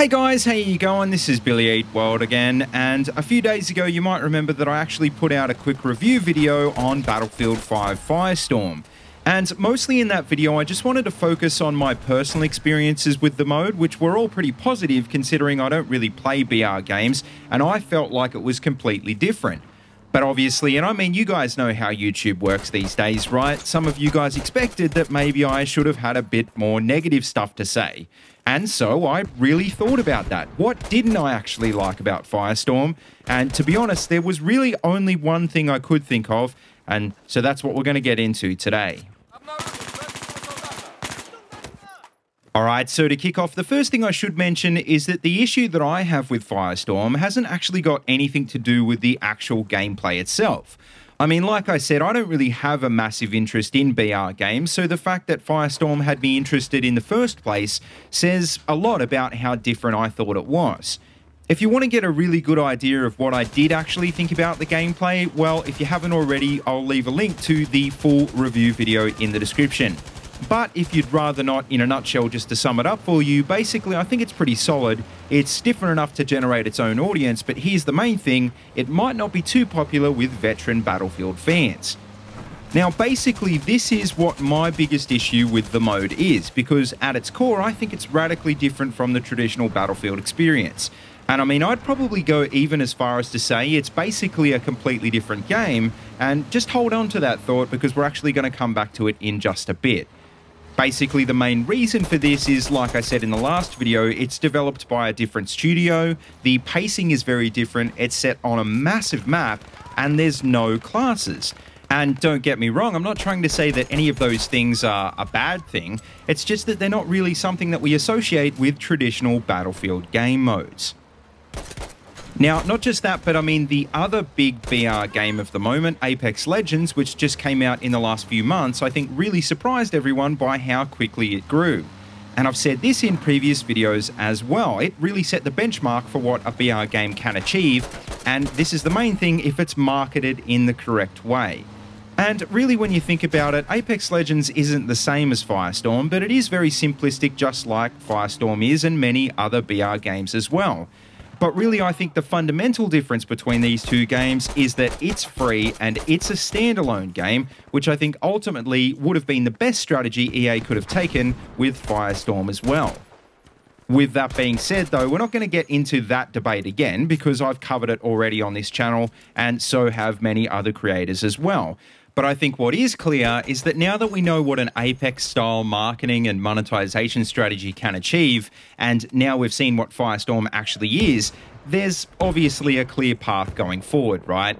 Hey guys, how you going? This is BillyEatWorld again, and a few days ago you might remember that I actually put out a quick review video on Battlefield V Firestorm. And mostly in that video I just wanted to focus on my personal experiences with the mode, which were all pretty positive considering I don't really play BR games, and I felt like it was completely different. But obviously, and I mean, you guys know how YouTube works these days, right? Some of you guys expected that maybe I should have had a bit more negative stuff to say. And so I really thought about that. What didn't I actually like about Firestorm? And to be honest, there was really only one thing I could think of, and so that's what we're going to get into today. Alright, so to kick off, the first thing I should mention is that the issue that I have with Firestorm hasn't actually got anything to do with the actual gameplay itself. I mean, like I said, I don't really have a massive interest in BR games, so the fact that Firestorm had me interested in the first place says a lot about how different I thought it was. If you want to get a really good idea of what I did actually think about the gameplay, well, if you haven't already, I'll leave a link to the full review video in the description. But if you'd rather not, in a nutshell, just to sum it up for you, basically I think it's pretty solid. It's different enough to generate its own audience, but here's the main thing, it might not be too popular with veteran Battlefield fans. Now basically this is what my biggest issue with the mode is, because at its core I think it's radically different from the traditional Battlefield experience. And I mean, I'd probably go even as far as to say it's basically a completely different game, and just hold on to that thought because we're actually going to come back to it in just a bit. Basically, the main reason for this is, like I said in the last video, it's developed by a different studio, the pacing is very different, it's set on a massive map, and there's no classes. And don't get me wrong, I'm not trying to say that any of those things are a bad thing, it's just that they're not really something that we associate with traditional Battlefield game modes. Now, not just that, but I mean the other big BR game of the moment, Apex Legends, which just came out in the last few months, I think really surprised everyone by how quickly it grew. And I've said this in previous videos as well, it really set the benchmark for what a BR game can achieve, and this is the main thing if it's marketed in the correct way. And really when you think about it, Apex Legends isn't the same as Firestorm, but it is very simplistic just like Firestorm is and many other BR games as well. But really, I think the fundamental difference between these two games is that it's free and it's a standalone game, which I think ultimately would have been the best strategy EA could have taken with Firestorm as well. With that being said, though, we're not going to get into that debate again because I've covered it already on this channel, and so have many other creators as well. But I think what is clear is that now that we know what an Apex-style marketing and monetization strategy can achieve, and now we've seen what Firestorm actually is, there's obviously a clear path going forward, right?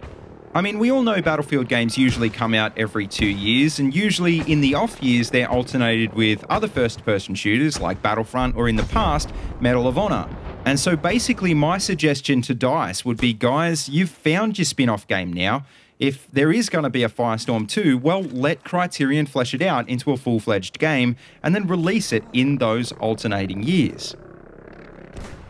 I mean, we all know Battlefield games usually come out every 2 years, and usually in the off years they're alternated with other first-person shooters like Battlefront or in the past, Medal of Honor. And so basically my suggestion to DICE would be, guys, you've found your spin-off game now. If there is going to be a Firestorm 2, well, let Criterion flesh it out into a full-fledged game and then release it in those alternating years.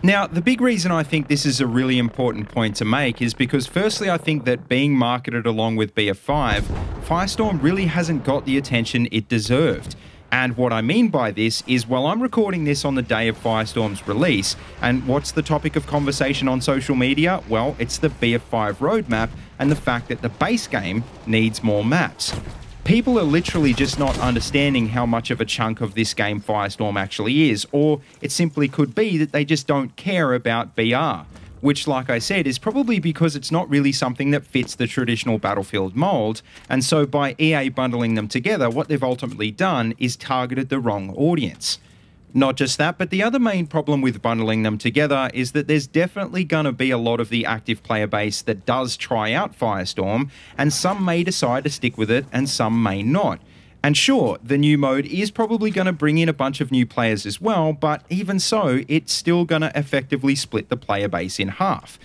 Now, the big reason I think this is a really important point to make is because firstly, I think that being marketed along with BF5, Firestorm really hasn't got the attention it deserved. And what I mean by this is, well, I'm recording this on the day of Firestorm's release, and what's the topic of conversation on social media? Well, it's the BF5 roadmap and the fact that the base game needs more maps. People are literally just not understanding how much of a chunk of this game Firestorm actually is, or it simply could be that they just don't care about BR. Which, like I said, is probably because it's not really something that fits the traditional Battlefield mold, and so by EA bundling them together, what they've ultimately done is targeted the wrong audience. Not just that, but the other main problem with bundling them together is that there's definitely going to be a lot of the active player base that does try out Firestorm, and some may decide to stick with it and some may not. And sure, the new mode is probably going to bring in a bunch of new players as well, but even so, it's still going to effectively split the player base in half.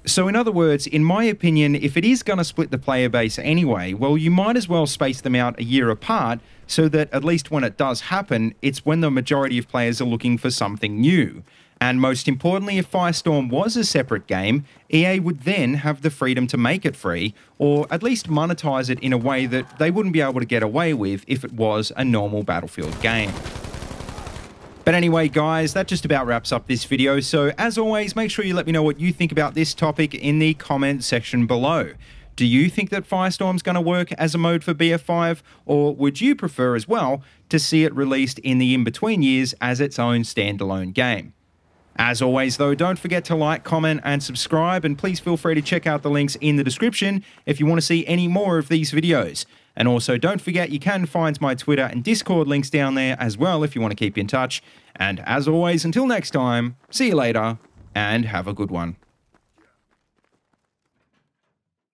So in other words, in my opinion, if it is going to split the player base anyway, well, you might as well space them out a year apart so that at least when it does happen, it's when the majority of players are looking for something new. And most importantly, if Firestorm was a separate game, EA would then have the freedom to make it free, or at least monetize it in a way that they wouldn't be able to get away with if it was a normal Battlefield game. But anyway, guys, that just about wraps up this video. So as always, make sure you let me know what you think about this topic in the comment section below. Do you think that Firestorm's going to work as a mode for BF5, or would you prefer as well to see it released in the in-between years as its own standalone game? As always, though, don't forget to like, comment, and subscribe, and please feel free to check out the links in the description if you want to see any more of these videos. And also, don't forget you can find my Twitter and Discord links down there as well if you want to keep in touch. And as always, until next time, see you later, and have a good one.